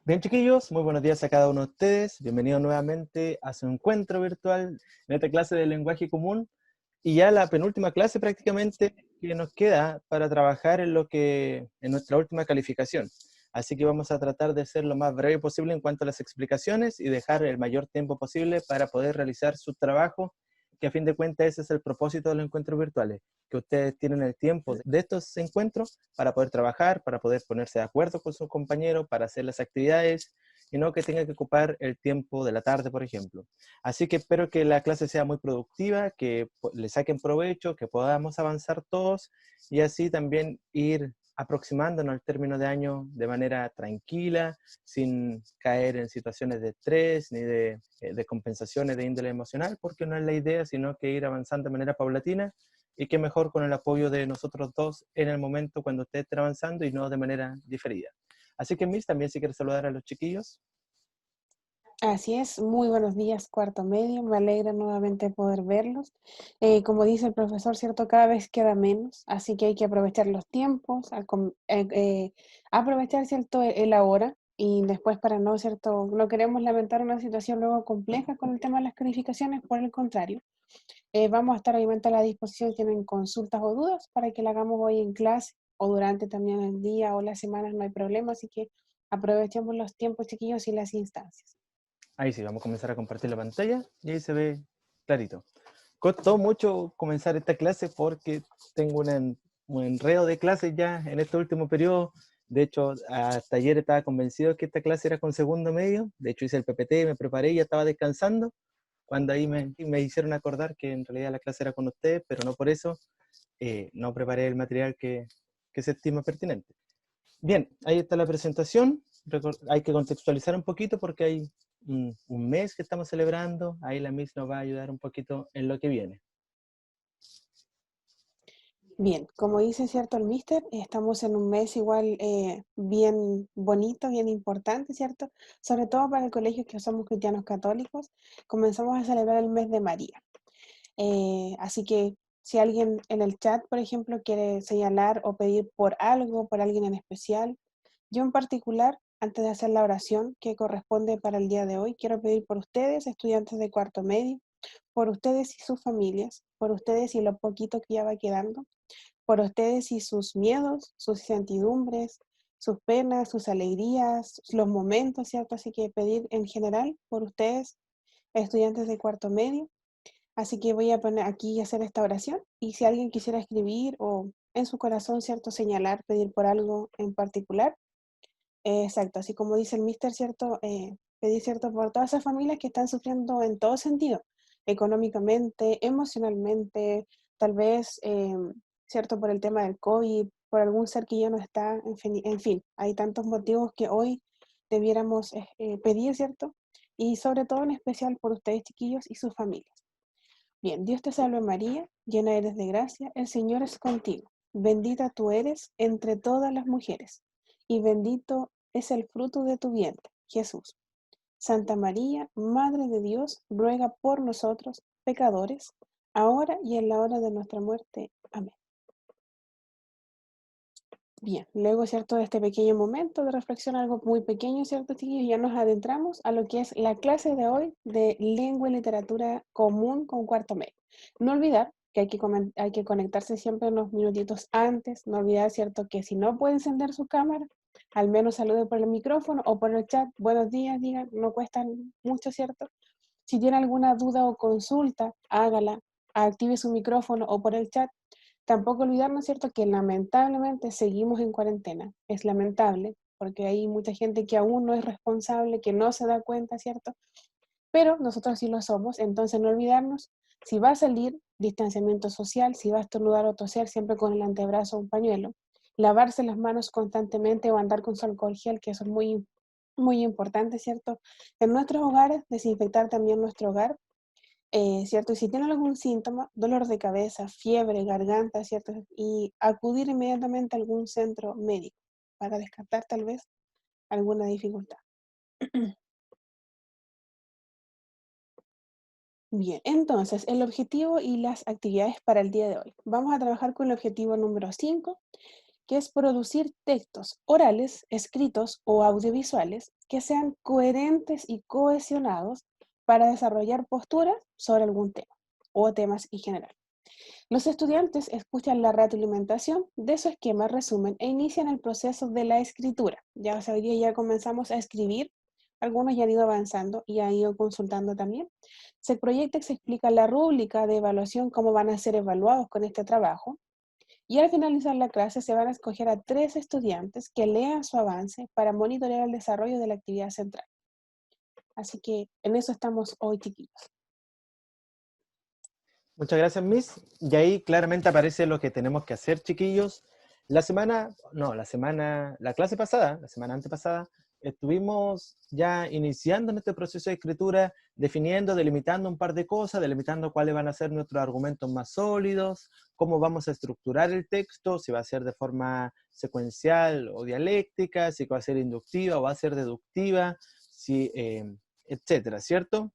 Bien, chiquillos, muy buenos días a cada uno de ustedes. Bienvenidos nuevamente a su encuentro virtual en esta clase de lenguaje común. Y ya la penúltima clase prácticamente que nos queda para trabajar en nuestra última calificación. Así que vamos a tratar de ser lo más breve posible en cuanto a las explicaciones y dejar el mayor tiempo posible para poder realizar su trabajo, que a fin de cuentas ese es el propósito de los encuentros virtuales, que ustedes tienen el tiempo de estos encuentros para poder trabajar, para poder ponerse de acuerdo con sus compañeros, para hacer las actividades, y no que tengan que ocupar el tiempo de la tarde, por ejemplo. Así que espero que la clase sea muy productiva, que le saquen provecho, que podamos avanzar todos y así también ir aproximándonos al término de año de manera tranquila, sin caer en situaciones de estrés ni de compensaciones de índole emocional, porque no es la idea, sino que ir avanzando de manera paulatina y que mejor con el apoyo de nosotros dos en el momento cuando ustedes estén avanzando y no de manera diferida. Así que, Miss, también si quieres saludar a los chiquillos. Así es, muy buenos días, cuarto medio, me alegra nuevamente poder verlos. Como dice el profesor, ¿cierto? Cada vez queda menos, así que hay que aprovechar los tiempos, aprovechar, ¿cierto? El ahora y después para no, ¿cierto? No queremos lamentar una situación luego compleja con el tema de las calificaciones, por el contrario, vamos a estar obviamente a la disposición, tienen consultas o dudas para que la hagamos hoy en clase o durante también el día o las semanas, no hay problema, así que aprovechemos los tiempos, chiquillos, y las instancias. Ahí sí, vamos a comenzar a compartir la pantalla y ahí se ve clarito. Costó mucho comenzar esta clase porque tengo un enredo de clases ya en este último periodo. De hecho, hasta ayer estaba convencido que esta clase era con segundo medio. De hecho, hice el PPT, me preparé y ya estaba descansando. Cuando ahí me hicieron acordar que en realidad la clase era con ustedes, pero no por eso no preparé el material que se estima pertinente. Bien, ahí está la presentación. Hay que contextualizar un poquito porque hay un mes que estamos celebrando. Ahí la Miss nos va a ayudar un poquito en lo que viene. Bien, como dice cierto el mister, estamos en un mes igual bien bonito, bien importante, ¿cierto? Sobre todo para el colegio que somos cristianos católicos, comenzamos a celebrar el mes de María. Así que si alguien en el chat, por ejemplo, quiere señalar o pedir por algo, por alguien en especial, yo en particular, antes de hacer la oración que corresponde para el día de hoy, quiero pedir por ustedes, estudiantes de cuarto medio, por ustedes y sus familias, por ustedes y lo poquito que ya va quedando, por ustedes y sus miedos, sus incertidumbres, sus penas, sus alegrías, los momentos, ¿cierto? Así que pedir en general por ustedes, estudiantes de cuarto medio. Así que voy a poner aquí y hacer esta oración. Y si alguien quisiera escribir o en su corazón, ¿cierto? Señalar, pedir por algo en particular. Exacto, así como dice el mister, ¿cierto? Pedir, ¿cierto? Por todas esas familias que están sufriendo en todo sentido, económicamente, emocionalmente, tal vez, ¿cierto? Por el tema del COVID, por algún ser que ya no está, en fin, hay tantos motivos que hoy debiéramos pedir, ¿cierto? Y sobre todo en especial por ustedes, chiquillos, y sus familias. Bien, Dios te salve María, llena eres de gracia, el Señor es contigo. Bendita tú eres entre todas las mujeres, y bendito es el fruto de tu vientre, Jesús. Santa María, Madre de Dios, ruega por nosotros, pecadores, ahora y en la hora de nuestra muerte. Amén. Bien, luego, ¿cierto? De este pequeño momento de reflexión, algo muy pequeño, ¿cierto, chiquillos? Ya nos adentramos a lo que es la clase de hoy de lengua y literatura común con cuarto medio. No olvidar que hay que conectarse siempre unos minutitos antes, no olvidar, ¿cierto? Que si no puede encender su cámara, al menos salude por el micrófono o por el chat, buenos días, digan, no cuestan mucho, ¿cierto? Si tiene alguna duda o consulta, hágala, active su micrófono o por el chat. Tampoco olvidarnos, ¿cierto?, que lamentablemente seguimos en cuarentena. Es lamentable, porque hay mucha gente que aún no es responsable, que no se da cuenta, ¿cierto? Pero nosotros sí lo somos, entonces no olvidarnos, si va a salir, distanciamiento social, si va a estornudar o toser, siempre con el antebrazo o un pañuelo. Lavarse las manos constantemente o andar con su alcohol gel, que eso es muy, muy importante, ¿cierto? En nuestros hogares, desinfectar también nuestro hogar, ¿cierto? Y si tienen algún síntoma, dolor de cabeza, fiebre, garganta, ¿cierto? Y acudir inmediatamente a algún centro médico para descartar tal vez alguna dificultad. Bien, entonces el objetivo y las actividades para el día de hoy. Vamos a trabajar con el objetivo número 5, que es producir textos orales, escritos o audiovisuales que sean coherentes y cohesionados para desarrollar posturas sobre algún tema o temas en general. Los estudiantes escuchan la retroalimentación de su esquema, resumen e inician el proceso de la escritura. Ya o sea, hoy día ya comenzamos a escribir, algunos ya han ido avanzando y han ido consultando también. Se proyecta y se explica la rúbrica de evaluación, cómo van a ser evaluados con este trabajo. Y al finalizar la clase se van a escoger a 3 estudiantes que lean su avance para monitorear el desarrollo de la actividad central. Así que en eso estamos hoy, chiquillos. Muchas gracias, Miss. Y ahí claramente aparece lo que tenemos que hacer, chiquillos. La clase pasada, la semana antepasada, estuvimos ya iniciando en este proceso de escritura, definiendo, delimitando un par de cosas, delimitando cuáles van a ser nuestros argumentos más sólidos, cómo vamos a estructurar el texto, si va a ser de forma secuencial o dialéctica, si va a ser inductiva o va a ser deductiva, si, etcétera, ¿cierto?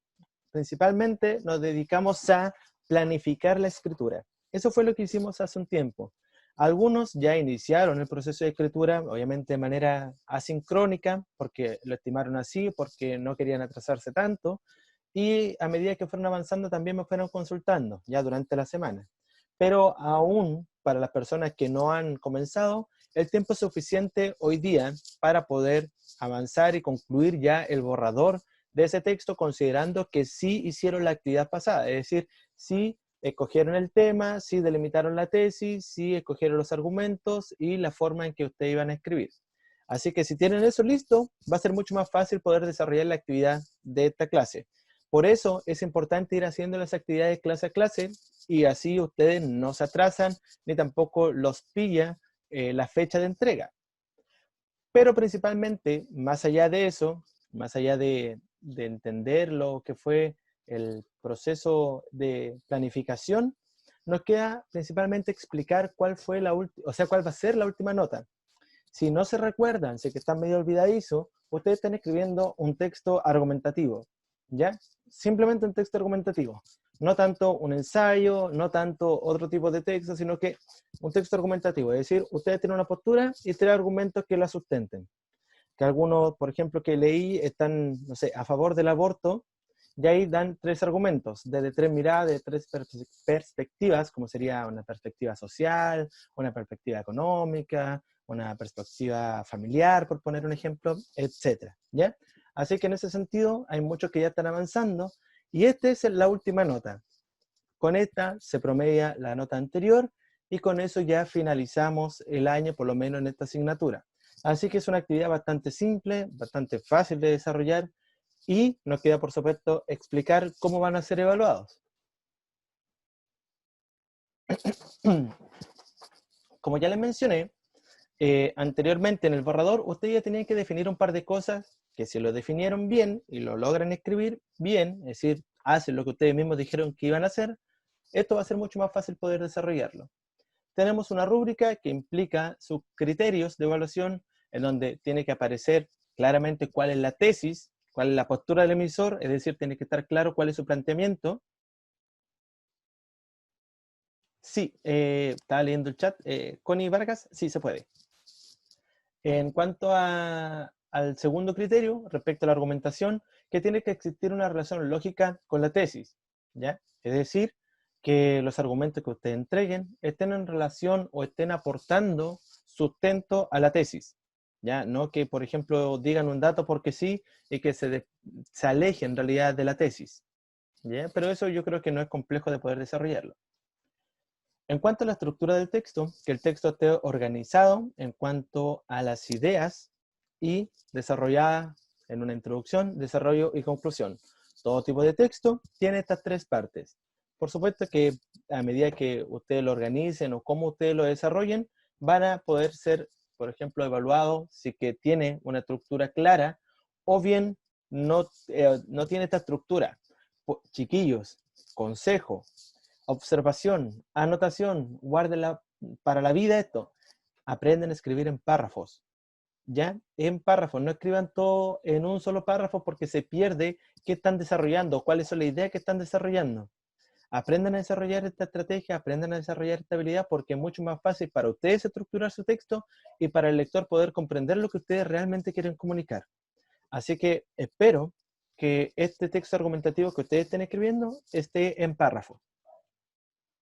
Principalmente nos dedicamos a planificar la escritura. Eso fue lo que hicimos hace un tiempo. Algunos ya iniciaron el proceso de escritura, obviamente de manera asincrónica, porque lo estimaron así, porque no querían atrasarse tanto, y a medida que fueron avanzando también me fueron consultando, ya durante la semana. Pero aún para las personas que no han comenzado, el tiempo es suficiente hoy día para poder avanzar y concluir ya el borrador de ese texto, considerando que sí hicieron la actividad pasada, es decir, sí escogieron el tema, sí delimitaron la tesis, sí escogieron los argumentos y la forma en que ustedes iban a escribir. Así que si tienen eso listo, va a ser mucho más fácil poder desarrollar la actividad de esta clase. Por eso es importante ir haciendo las actividades clase a clase y así ustedes no se atrasan ni tampoco los pilla la fecha de entrega. Pero principalmente, más allá de eso, más allá de entender lo que fue el proceso de planificación, nos queda principalmente explicar cuál fue cuál va a ser la última nota. Si no se recuerdan, si que están medio olvidadizos, ustedes están escribiendo un texto argumentativo, ¿ya? Simplemente un texto argumentativo. No tanto un ensayo, no tanto otro tipo de texto, sino que un texto argumentativo. Es decir, ustedes tienen una postura y 3 argumentos que la sustenten. Que algunos, por ejemplo, que leí, están, no sé, a favor del aborto, y ahí dan 3 argumentos, desde 3 miradas, de 3 perspectivas, como sería una perspectiva social, una perspectiva económica, una perspectiva familiar, por poner un ejemplo, etcétera, ¿ya? Así que en ese sentido hay muchos que ya están avanzando, y esta es la última nota. Con esta se promedia la nota anterior, y con eso ya finalizamos el año, por lo menos en esta asignatura. Así que es una actividad bastante simple, bastante fácil de desarrollar, y nos queda, por supuesto, explicar cómo van a ser evaluados. Como ya les mencioné, anteriormente en el borrador, ustedes ya tenían que definir un par de cosas que si lo definieron bien y lo logran escribir bien, es decir, hacen lo que ustedes mismos dijeron que iban a hacer, esto va a ser mucho más fácil poder desarrollarlo. Tenemos una rúbrica que implica sus criterios de evaluación, en donde tiene que aparecer claramente cuál es la tesis, cuál es la postura del emisor, es decir, tiene que estar claro cuál es su planteamiento. Sí, estaba leyendo el chat. Connie Vargas, sí se puede. En cuanto al segundo criterio, respecto a la argumentación, que tiene que existir una relación lógica con la tesis, ¿ya? Es decir, que los argumentos que ustedes entreguen estén en relación o estén aportando sustento a la tesis, ¿ya? No que, por ejemplo, digan un dato porque sí y que se aleje en realidad de la tesis, ¿ya? Pero eso yo creo que no es complejo de poder desarrollarlo. En cuanto a la estructura del texto, que el texto esté organizado en cuanto a las ideas y desarrollada en una introducción, desarrollo y conclusión. Todo tipo de texto tiene estas 3 partes. Por supuesto que a medida que ustedes lo organicen o cómo ustedes lo desarrollen, van a poder ser, por ejemplo, evaluados si que tiene una estructura clara o bien no tiene esta estructura. Chiquillos, consejo, observación, anotación, guárdenla para la vida esto. Aprenden a escribir en párrafos, ¿ya? En párrafos, no escriban todo en un solo párrafo porque se pierde qué están desarrollando, cuáles son las ideas que están desarrollando. Aprendan a desarrollar esta estrategia, aprendan a desarrollar esta habilidad porque es mucho más fácil para ustedes estructurar su texto y para el lector poder comprender lo que ustedes realmente quieren comunicar. Así que espero que este texto argumentativo que ustedes estén escribiendo esté en párrafo.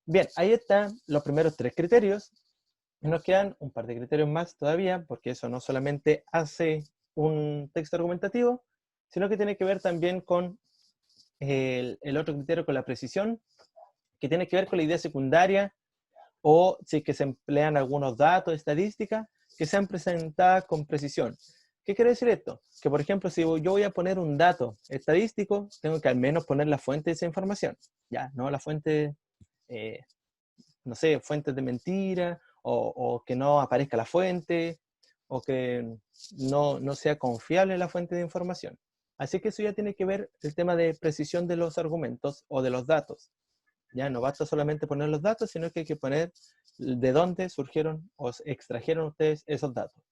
Bien, ahí están los primeros 3 criterios. Y nos quedan un par de criterios más todavía, porque eso no solamente hace un texto argumentativo, sino que tiene que ver también con el otro criterio, con la precisión, que tiene que ver con la idea secundaria, o si es que se emplean algunos datos, estadísticas, que sean presentadas con precisión. ¿Qué quiere decir esto? Que, por ejemplo, si yo voy a poner un dato estadístico, tengo que al menos poner la fuente de esa información. Ya, no la fuente, no sé, fuentes de mentira, o que no aparezca la fuente, o que no sea confiable la fuente de información. Así que eso ya tiene que ver el tema de precisión de los argumentos o de los datos. Ya no basta solamente poner los datos, sino que hay que poner de dónde surgieron o extrajeron ustedes esos datos.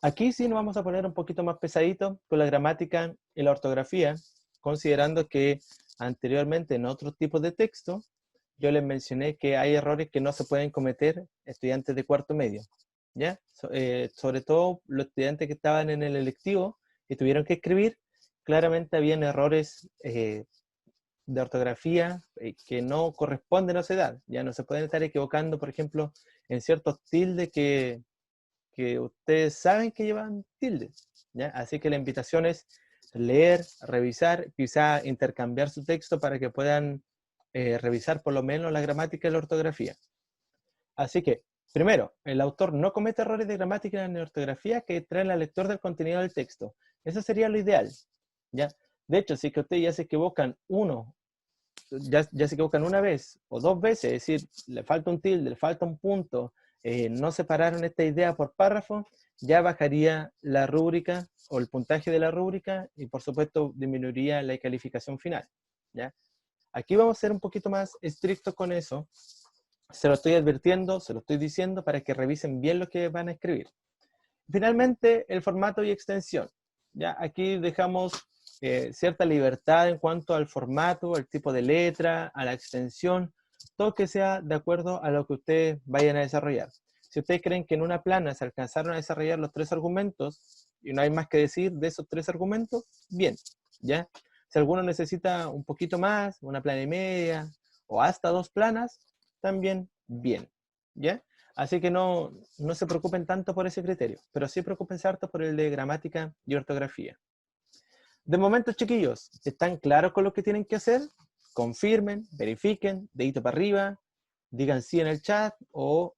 Aquí sí nos vamos a poner un poquito más pesadito con la gramática y la ortografía, considerando que anteriormente en otros tipos de texto, yo les mencioné que hay errores que no se pueden cometer estudiantes de cuarto medio, ¿ya? Sobre todo los estudiantes que estaban en el electivo y tuvieron que escribir, claramente habían errores de ortografía que no corresponden a esa edad. Ya no se pueden estar equivocando, por ejemplo, en ciertos tildes que ustedes saben que llevan tildes, ¿ya? Así que la invitación es leer, revisar, quizá intercambiar su texto para que puedan revisar por lo menos la gramática y la ortografía. Así que, primero, el autor no comete errores de gramática ni ortografía que traen al lector del contenido del texto. Eso sería lo ideal, ¿ya? De hecho, si es que ustedes ya se equivocan ya se equivocan una vez o 2 veces, es decir, le falta un tilde, le falta un punto, no separaron esta idea por párrafo, ya bajaría la rúbrica o el puntaje de la rúbrica y por supuesto disminuiría la calificación final, ¿ya? Aquí vamos a ser un poquito más estrictos con eso. Se lo estoy advirtiendo, se lo estoy diciendo para que revisen bien lo que van a escribir. Finalmente, el formato y extensión. ¿Ya? Aquí dejamos cierta libertad en cuanto al formato, al tipo de letra, a la extensión, todo que sea de acuerdo a lo que ustedes vayan a desarrollar. Si ustedes creen que en una plana se alcanzaron a desarrollar los 3 argumentos y no hay más que decir de esos 3 argumentos, bien, ¿ya? Si alguno necesita un poquito más, una plana y media o hasta 2 planas, también bien, ¿ya? Así que no se preocupen tanto por ese criterio, pero sí preocupense harto por el de gramática y ortografía. De momento, chiquillos, ¿están claros con lo que tienen que hacer? Confirmen, verifiquen, dedito para arriba, digan sí en el chat o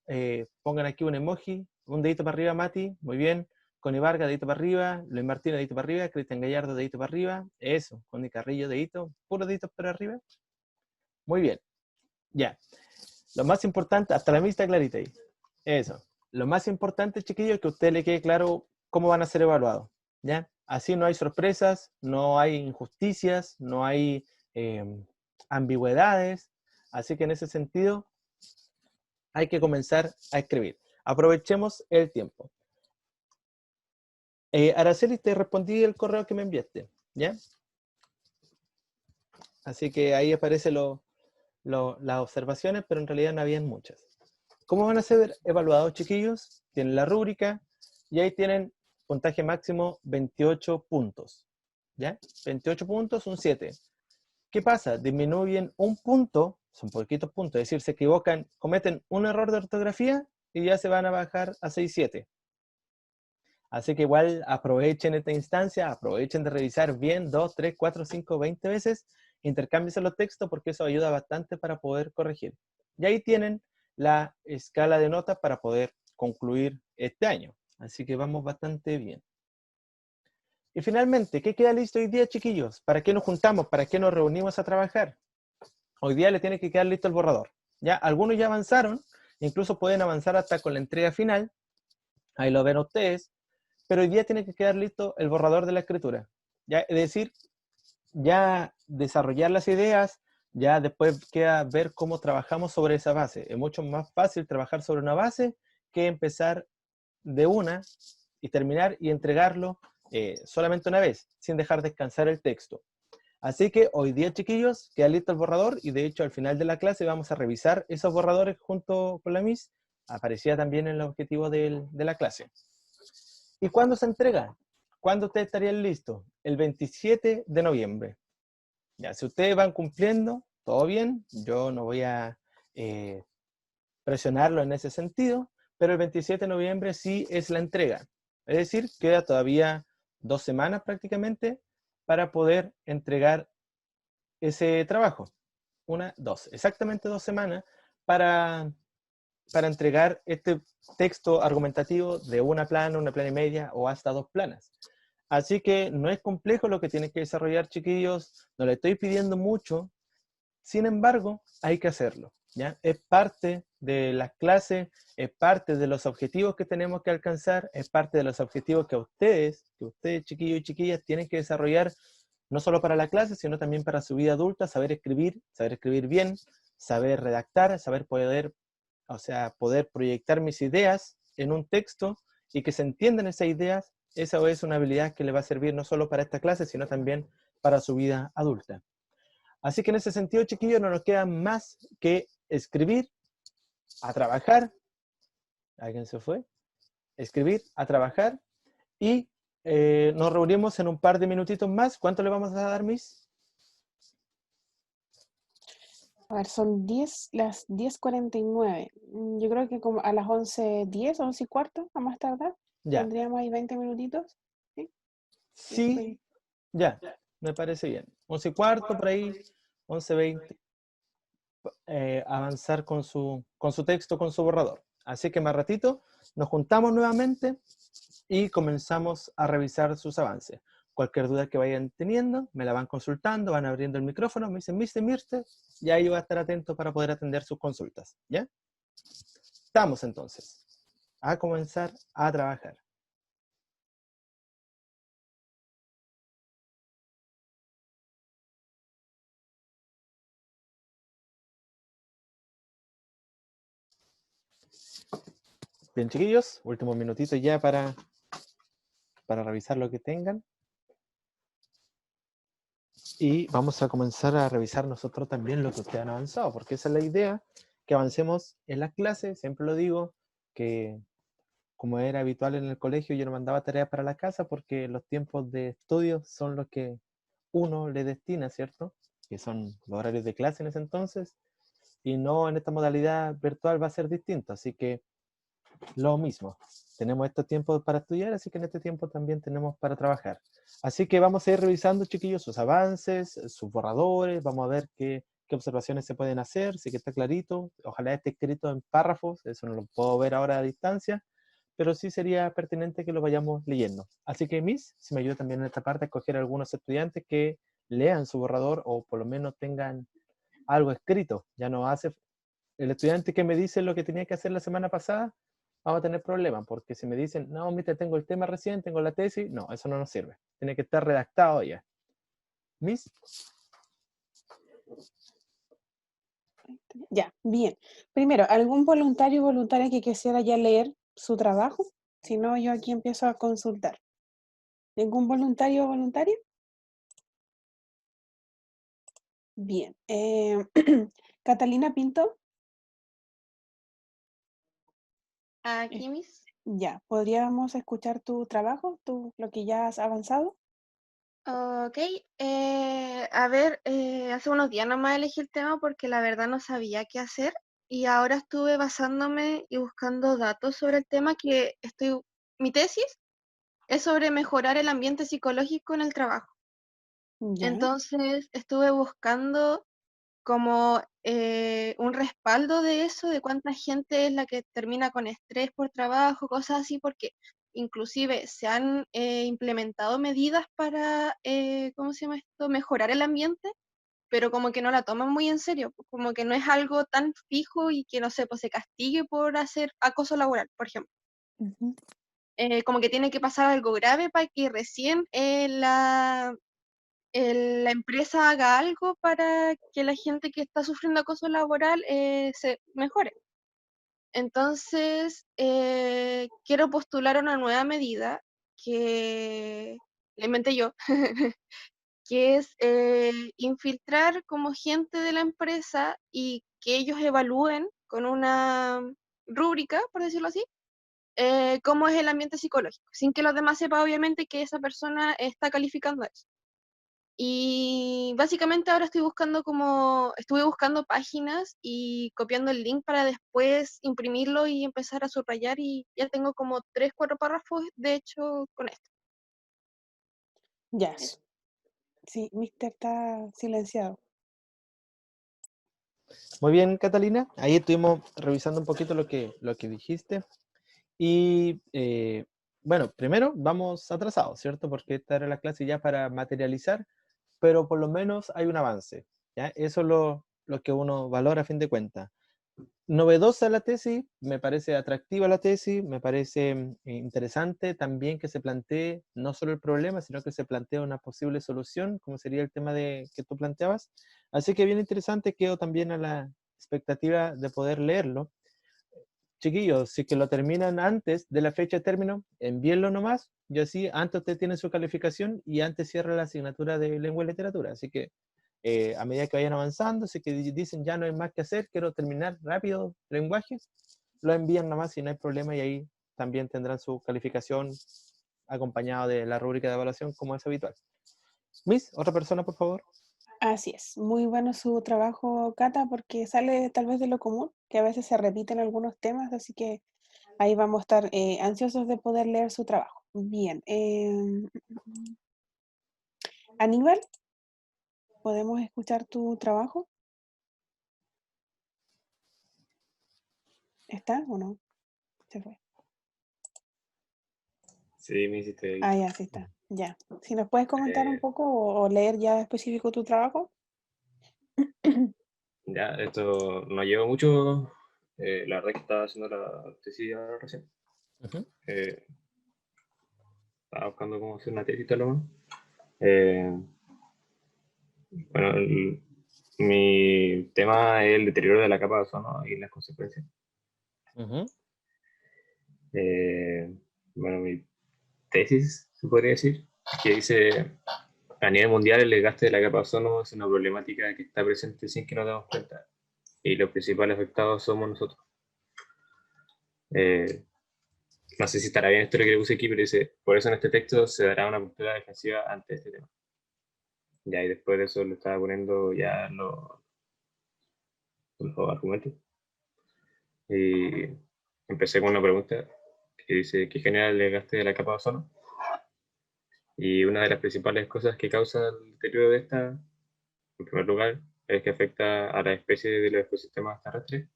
pongan aquí un emoji, un dedito para arriba, Mati, muy bien. Connie Vargas, dedito para arriba, Luis Martínez, dedito para arriba, Cristian Gallardo, dedito para arriba, eso, Connie Carrillo, dedito, puro dedito para arriba. Muy bien, ya. Lo más importante, hasta la vista clarita ahí. Eso. Lo más importante, chiquillos, es que a usted le quede claro cómo van a ser evaluados, ¿ya? Así no hay sorpresas, no hay injusticias, no hay ambigüedades. Así que en ese sentido hay que comenzar a escribir. Aprovechemos el tiempo. Araceli, te respondí el correo que me enviaste, ¿ya? Así que ahí aparecen las observaciones, pero en realidad no habían muchas. ¿Cómo van a ser evaluados, chiquillos? Tienen la rúbrica y ahí tienen puntaje máximo 28 puntos. ¿Ya? 28 puntos, un 7. ¿Qué pasa? Disminuyen un punto, son poquitos puntos, es decir, se equivocan, cometen un error de ortografía y ya se van a bajar a 6, 7. Así que igual aprovechen esta instancia, aprovechen de revisar bien 2, 3, 4, 5, 20 veces, intercámbiense los textos porque eso ayuda bastante para poder corregir. Y ahí tienen la escala de notas para poder concluir este año. Así que vamos bastante bien. Y finalmente, ¿qué queda listo hoy día, chiquillos? ¿Para qué nos juntamos? ¿Para qué nos reunimos a trabajar? Hoy día le tiene que quedar listo el borrador. ¿Ya? Algunos ya avanzaron, incluso pueden avanzar hasta con la entrega final. Ahí lo ven ustedes. Pero hoy día tiene que quedar listo el borrador de la escritura. ¿Ya? Es decir, ya desarrollar las ideas, ya después queda ver cómo trabajamos sobre esa base. Es mucho más fácil trabajar sobre una base que empezar de una y terminar y entregarlo solamente una vez, sin dejar descansar el texto. Así que hoy día, chiquillos, queda listo el borrador y de hecho al final de la clase vamos a revisar esos borradores junto con la Miss. Aparecía también en el objetivo de la clase. ¿Y cuándo se entrega? ¿Cuándo ustedes estarían listos? El 27 de noviembre. Ya, si ustedes van cumpliendo, todo bien, yo no voy a presionarlo en ese sentido, pero el 27 de noviembre sí es la entrega. Es decir, queda todavía 2 semanas prácticamente para poder entregar ese trabajo. Exactamente 2 semanas para, para entregar este texto argumentativo de una plana y media o hasta 2 planas. Así que no es complejo lo que tienen que desarrollar, chiquillos, no le estoy pidiendo mucho, sin embargo, hay que hacerlo, ¿ya? Es parte de las clases, es parte de los objetivos que tenemos que alcanzar, es parte de los objetivos que ustedes chiquillos y chiquillas, tienen que desarrollar, no solo para la clase, sino también para su vida adulta, saber escribir bien, saber redactar, poder proyectar mis ideas en un texto y que se entiendan esas ideas. Esa es una habilidad que le va a servir no solo para esta clase, sino también para su vida adulta. Así que en ese sentido, chiquillos, no nos queda más que escribir, a trabajar. ¿Alguien se fue? Escribir, a trabajar. Y nos reunimos en un par de minutitos más. ¿Cuánto le vamos a dar, Miss? A ver, son las 10:49. Yo creo que como a las 11:10, 11:15, a más tardar, Ya. tendríamos ahí 20 minutitos. ¿Sí? Sí, ya. Me parece bien. 11:15, por ahí, 11:20. Avanzar con su texto, con su borrador. Así que más ratito nos juntamos nuevamente y comenzamos a revisar sus avances. Cualquier duda que vayan teniendo, me la van consultando, van abriendo el micrófono, me dicen, Mr. Mirte, y ahí voy a estar atento para poder atender sus consultas. ¿Ya? Estamos entonces a comenzar a trabajar. Bien, chiquillos, últimos minutitos ya para revisar lo que tengan. Y vamos a comenzar a revisar nosotros también lo que ustedes han avanzado, porque esa es la idea, que avancemos en las clases. Siempre lo digo, que como era habitual en el colegio, yo no mandaba tareas para la casa porque los tiempos de estudio son los que uno le destina, ¿cierto? Que son los horarios de clase en ese entonces, y no en esta modalidad virtual va a ser distinto, así que lo mismo. Tenemos estos tiempos para estudiar, así que en este tiempo también tenemos para trabajar. Así que vamos a ir revisando, chiquillos, sus avances, sus borradores, vamos a ver qué observaciones se pueden hacer, si que está clarito, ojalá esté escrito en párrafos, eso no lo puedo ver ahora a distancia, pero sí sería pertinente que lo vayamos leyendo. Así que, Miss, si me ayuda también en esta parte a escoger algunos estudiantes que lean su borrador o por lo menos tengan algo escrito. Ya no hace el estudiante que me dice lo que tenía que hacer la semana pasada, vamos a tener problemas, porque si me dicen, no, mira, tengo el tema recién, tengo la tesis, no, eso no nos sirve. Tiene que estar redactado ya. Miss, Ya, bien. Primero, ¿algún voluntario o voluntaria que quisiera ya leer su trabajo? Si no, yo aquí empiezo a consultar. ¿Ningún voluntario o voluntaria? Bien. Catalina Pinto, eh, Aquí, Miss. ya, ¿podríamos escuchar tu trabajo, lo que ya has avanzado? Ok, a ver, hace unos días nomás elegí el tema porque la verdad no sabía qué hacer y ahora estuve basándome y buscando datos sobre el tema mi tesis es sobre mejorar el ambiente psicológico en el trabajo. Ya. Entonces estuve buscando como un respaldo de eso, de cuánta gente es la que termina con estrés por trabajo, cosas así, porque inclusive se han implementado medidas para, ¿cómo se llama esto?, mejorar el ambiente, pero como que no la toman muy en serio, pues, como que no es algo tan fijo y que, no sé, pues se castigue por hacer acoso laboral, por ejemplo. Ujú. Como que tiene que pasar algo grave para que recién la empresa haga algo para que la gente que está sufriendo acoso laboral se mejore. Entonces, quiero postular una nueva medida que la inventé yo, que es infiltrar como gente de la empresa y que ellos evalúen con una rúbrica, por decirlo así, cómo es el ambiente psicológico, sin que los demás sepan obviamente que esa persona está calificando eso. Y básicamente ahora estuve buscando páginas y copiando el link para después imprimirlo y empezar a subrayar, y ya tengo como 3, 4 párrafos de hecho con esto. Ya. Sí, Mister está silenciado. Muy bien, Catalina. Ahí estuvimos revisando un poquito lo que dijiste. Y bueno, primero vamos atrasados, ¿cierto? Porque esta era la clase ya para materializar, pero por lo menos hay un avance, ¿ya? Eso es lo que uno valora a fin de cuentas. Novedosa la tesis, me parece atractiva la tesis, me parece interesante también que se plantee no solo el problema, sino que se plantea una posible solución, como sería el tema que tú planteabas. Así que bien interesante, quedo también a la expectativa de poder leerlo. Chiquillos, si que lo terminan antes de la fecha de término, envíenlo nomás, y así antes usted tiene su calificación y antes cierra la asignatura de lengua y literatura. Así que a medida que vayan avanzando, si que dicen ya no hay más que hacer, quiero terminar rápido lenguaje, lo envían nomás y no hay problema, y ahí también tendrán su calificación acompañado de la rúbrica de evaluación como es habitual. Miss, otra persona, por favor. Así es, muy bueno su trabajo, Cata, porque sale tal vez de lo común, que a veces se repiten algunos temas, así que ahí vamos a estar ansiosos de poder leer su trabajo. Bien, Aníbal, ¿podemos escuchar tu trabajo? ¿Está o no? Se fue. Sí, me hiciste. Ah, ya, sí está. Ya. Si nos puedes comentar un poco o leer ya específico tu trabajo. Ya, esto no lleva mucho. La verdad que estaba haciendo la tesis ahora recién. Uh-huh. Estaba buscando cómo hacer una tesis, tal vez. Bueno, mi tema es el deterioro de la capa de ozono y las consecuencias. Uh-huh. Bueno, mi tesis, se podría decir, que dice: a nivel mundial el desgaste de la capa de ozono es una problemática que está presente sin que nos demos cuenta, y los principales afectados somos nosotros. No sé si estará bien esto lo que le puse aquí, pero dice: por eso en este texto se dará una postura defensiva ante este tema. Ya, y después de eso le estaba poniendo ya los argumentos. Y empecé con una pregunta que dice: ¿qué genera el desgaste de la capa de ozono? Y una de las principales cosas que causa el deterioro de esta, en primer lugar, es que afecta a las especies de los ecosistemas terrestres,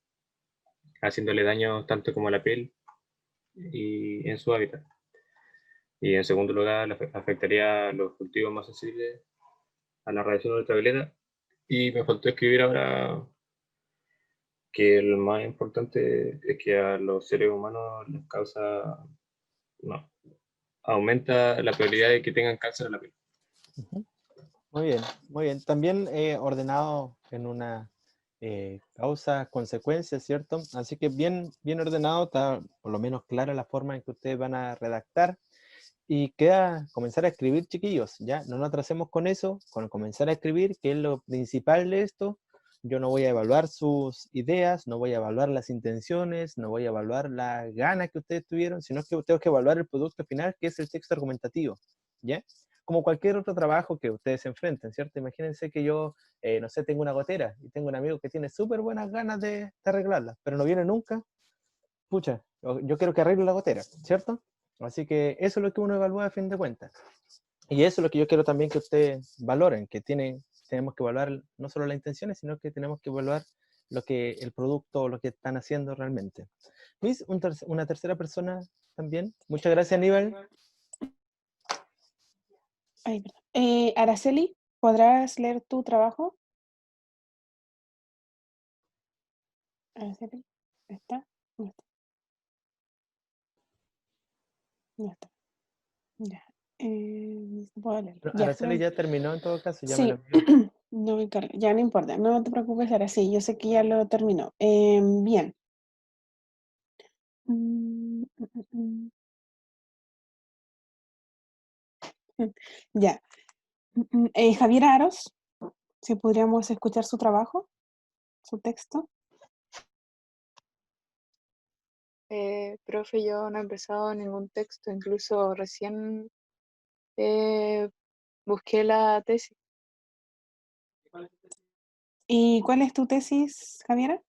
haciéndole daño tanto como a la piel y en su hábitat. Y en segundo lugar, afectaría a los cultivos más sensibles a la radiación ultravioleta. Y me faltó escribir ahora que lo más importante es que a los seres humanos les causa, no, aumenta la probabilidad de que tengan cáncer en la piel. Uh-huh. Muy bien, muy bien. También ordenado en una causa, consecuencia, ¿cierto? Así que bien, bien ordenado, está por lo menos clara la forma en que ustedes van a redactar. Y queda comenzar a escribir, chiquillos, ¿ya? No nos atrasemos con eso, con comenzar a escribir, que es lo principal de esto. Yo no voy a evaluar sus ideas, no voy a evaluar las intenciones, no voy a evaluar las ganas que ustedes tuvieron, sino que tengo que evaluar el producto final, que es el texto argumentativo, ¿ya? Como cualquier otro trabajo que ustedes se enfrenten, ¿cierto? Imagínense que yo, no sé, tengo una gotera y tengo un amigo que tiene súper buenas ganas de arreglarla, pero no viene nunca. Pucha, yo quiero que arregle la gotera, ¿cierto? Así que eso es lo que uno evalúa a fin de cuentas. Y eso es lo que yo quiero también que ustedes valoren, que tenemos que evaluar no solo las intenciones, sino que tenemos que evaluar el producto, lo que están haciendo realmente. Luis, una tercera persona también. Muchas gracias, Aníbal. Ay, perdón. Araceli, ¿podrás leer tu trabajo? Araceli, ¿está? No está. No está. Ya. Puedo leerlo. Pero Ya. Araceli ya terminó en todo caso, ya me lo Sí, envió. no me encargo. Ya no importa. No te preocupes, Araceli. Yo sé que ya lo terminó. Bien. Mm, mm, mm, Ya. Javier Aros, si podríamos escuchar su trabajo, su texto. profe, yo no he empezado ningún texto, incluso recién busqué la tesis. ¿Y cuál es tu tesis, Javiera?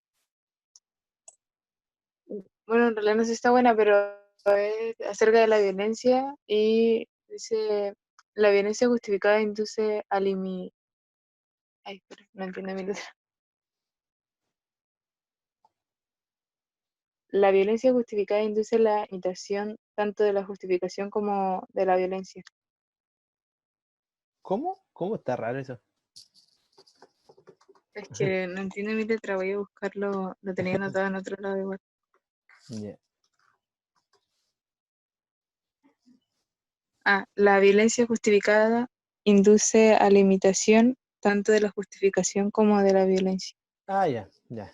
Bueno, en realidad no sé si está buena, pero es acerca de la violencia y dice, la violencia justificada induce a Ay, espera, no entiendo mi letra. La violencia justificada induce la imitación tanto de la justificación como de la violencia. ¿Cómo? ¿Cómo está raro eso? Es que no entiendo mi letra, voy a buscarlo, lo tenía anotado en otro lado igual. Ya. La violencia justificada induce a la imitación tanto de la justificación como de la violencia. Ah, ya, ya.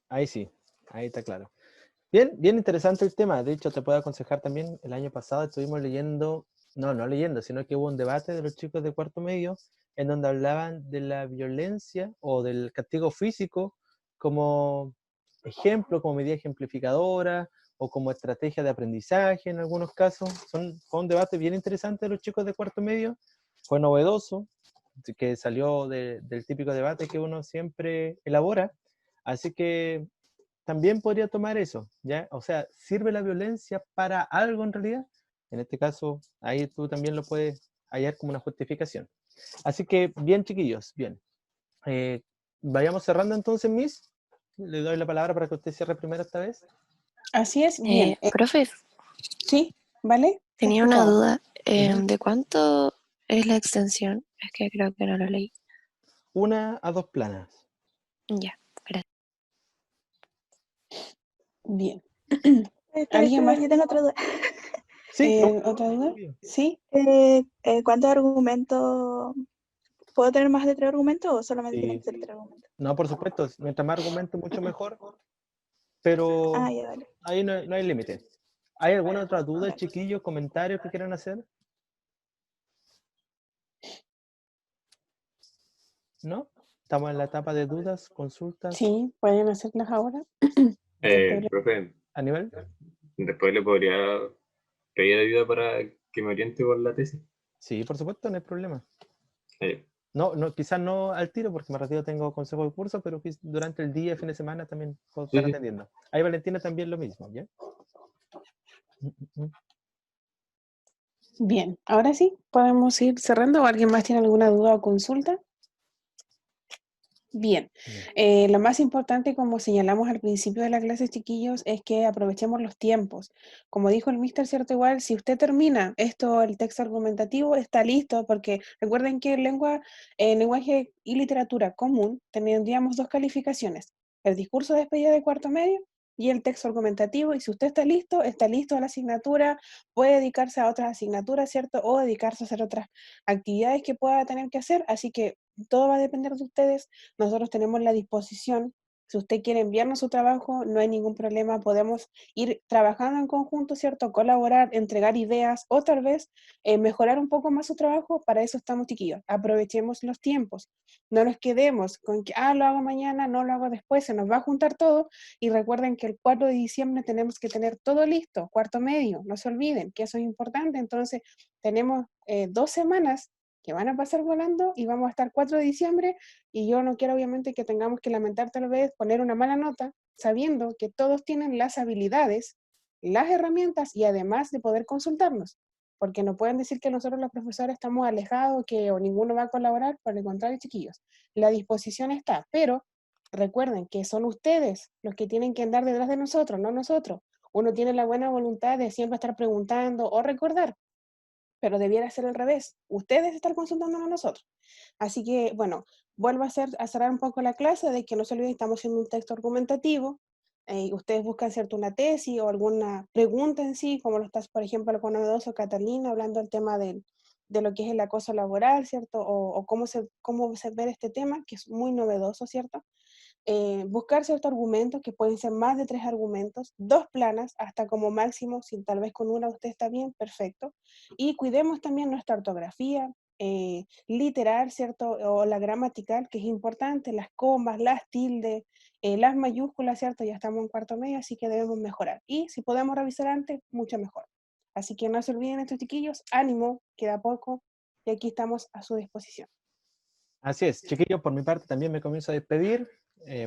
Ahí sí, ahí está claro. Bien, bien interesante el tema. De hecho, te puedo aconsejar también, el año pasado estuvimos leyendo, no leyendo, sino que hubo un debate de los chicos de cuarto medio en donde hablaban de la violencia o del castigo físico como ejemplo, como medida ejemplificadora o como estrategia de aprendizaje en algunos casos. Fue un debate bien interesante de los chicos de cuarto medio, fue novedoso, que salió del típico debate que uno siempre elabora. Así que también podría tomar eso, ¿ya? O sea, ¿sirve la violencia para algo en realidad? En este caso, ahí tú también lo puedes hallar como una justificación. Así que, bien, chiquillos, bien. Eh, Vayamos cerrando entonces, Miss. Le doy la palabra para que usted cierre primero esta vez. Así es, bien. Profe, Sí, ¿vale? Te tenía escucho una ahora. duda. Ujú. ¿De cuánto es la extensión? Es que creo que no lo leí. 1 a 2 planas. Ya, gracias. Bien. Espera, ¿Alguien más? yo tengo otra duda. Sí, ¿Otra duda? Sí. ¿Cuántos argumentos? ¿Puedo tener más de 3 argumentos o solamente tienen sí. que ser 3 argumentos? No, por supuesto, mientras más argumento, mucho mejor, pero Ah, ya, dale. ahí no hay límite. ¿Hay alguna otra duda, Ya. chiquillos, comentarios que quieran hacer? ¿No? Estamos en la etapa de dudas, consultas. Sí, pueden hacerlas ahora. Doctora. Profe, ¿Aníbal? después le podría pedir ayuda para que me oriente con la tesis. Sí, por supuesto, no hay problema. Eh, Quizás no al tiro porque me retiro, tengo consejo de curso, pero durante el día, fin de semana también puedo estar sí. atendiendo. Ahí Valentina también lo mismo, ¿ya? Bien, ahora sí, podemos ir cerrando. ¿O alguien más tiene alguna duda o consulta? Bien, lo más importante, como señalamos al principio de la clase, chiquillos, es que aprovechemos los tiempos. Como dijo el mister, ¿cierto? Igual, si usted termina esto, el texto argumentativo, está listo, porque recuerden que en lenguaje y literatura común tendríamos 2 calificaciones, el discurso de despedida de cuarto medio y el texto argumentativo, y si usted está listo a la asignatura, puede dedicarse a otras asignaturas, ¿cierto? O dedicarse a hacer otras actividades que pueda tener que hacer, así que todo va a depender de ustedes. Nosotros tenemos la disposición. Si usted quiere enviarnos su trabajo, no hay ningún problema. Podemos ir trabajando en conjunto, ¿cierto? Colaborar, entregar ideas o tal vez mejorar un poco más su trabajo. Para eso estamos, chiquillos. Aprovechemos los tiempos. No nos quedemos con que, lo hago mañana, no lo hago después. Se nos va a juntar todo. Y recuerden que el 4 de diciembre tenemos que tener todo listo, cuarto medio. No se olviden que eso es importante. Entonces, tenemos 2 semanas que van a pasar volando y vamos a estar 4 de diciembre y yo no quiero obviamente que tengamos que lamentar tal vez poner una mala nota sabiendo que todos tienen las habilidades, las herramientas y además de poder consultarnos, porque no pueden decir que nosotros los profesores estamos alejados que o ninguno va a colaborar, por el contrario, chiquillos, la disposición está, pero recuerden que son ustedes los que tienen que andar detrás de nosotros, no nosotros. Uno tiene la buena voluntad de siempre estar preguntando o recordar, pero debiera ser al revés. Ustedes estar consultándonos a nosotros. Así que, bueno, vuelvo a cerrar un poco la clase de que no se olviden, estamos haciendo un texto argumentativo. Ustedes buscan, ¿cierto?, una tesis o alguna pregunta en sí, como lo estás, por ejemplo, con novedoso Catalina, hablando del tema de lo que es el acoso laboral, ¿cierto? O cómo se ve este tema, que es muy novedoso, ¿cierto? Buscar ciertos argumentos, que pueden ser más de 3 argumentos, 2 planas, hasta como máximo, si tal vez con una usted está bien, perfecto. Y cuidemos también nuestra ortografía, literal, ¿cierto? O la gramatical, que es importante, las comas, las tildes, las mayúsculas, ¿cierto? Ya estamos en cuarto medio, así que debemos mejorar. Y si podemos revisar antes, mucho mejor. Así que no se olviden estos chiquillos, ánimo, queda poco, y aquí estamos a su disposición. Así es, chiquillos, por mi parte también me comienzo a despedir.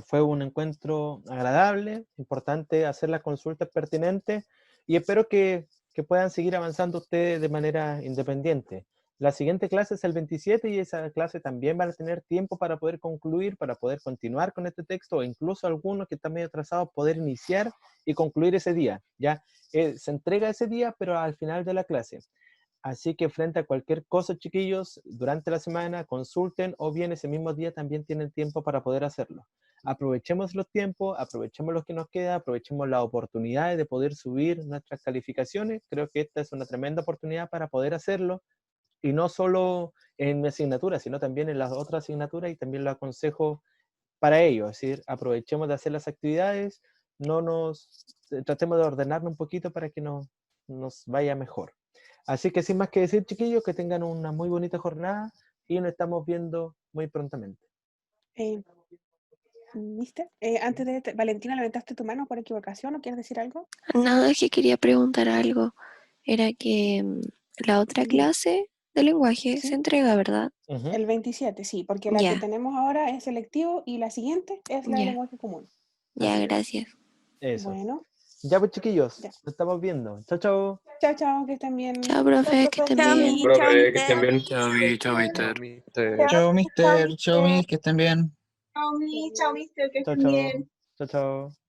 Fue un encuentro agradable, importante hacer las consultas pertinentes y espero que puedan seguir avanzando ustedes de manera independiente. La siguiente clase es el 27 y esa clase también van a tener tiempo para poder concluir, para poder continuar con este texto o incluso algunos que están medio atrasados poder iniciar y concluir ese día. Ya se entrega ese día, pero al final de la clase. Así que frente a cualquier cosa, chiquillos, durante la semana consulten o bien ese mismo día también tienen tiempo para poder hacerlo. Aprovechemos los tiempos, aprovechemos lo que nos queda, aprovechemos las oportunidades de poder subir nuestras calificaciones. Creo que esta es una tremenda oportunidad para poder hacerlo y no solo en mi asignatura, sino también en las otras asignaturas y también lo aconsejo para ello. Es decir, aprovechemos de hacer las actividades, tratemos de ordenarnos un poquito para que nos vaya mejor. Así que sin más que decir, chiquillos, que tengan una muy bonita jornada y nos estamos viendo muy prontamente. ¿Viste? Antes de Valentina, ¿levantaste tu mano por equivocación o quieres decir algo? No, es que quería preguntar algo. Era que la otra Dime. clase de lenguaje Sí. se entrega, ¿verdad? Ujú. El 27, sí, porque la que Ya, tenemos ahora es selectivo y la siguiente es la de ya, lenguaje común. ya, Así es. gracias. Eso. Bueno, Ya pues, chiquillos, Ya. nos estamos viendo. Chao, chao. chao, chao, que estén bien. Chao, profe, que estén Chao, bien. mi, chao, Profe, que estén mister. bien. Chao, chao, mister. Mister. Chao, mister. Chao, mister. mis, que estén bien. Chao, mi, chao, mister, que Chao, estén bien. chao. Chao, chao.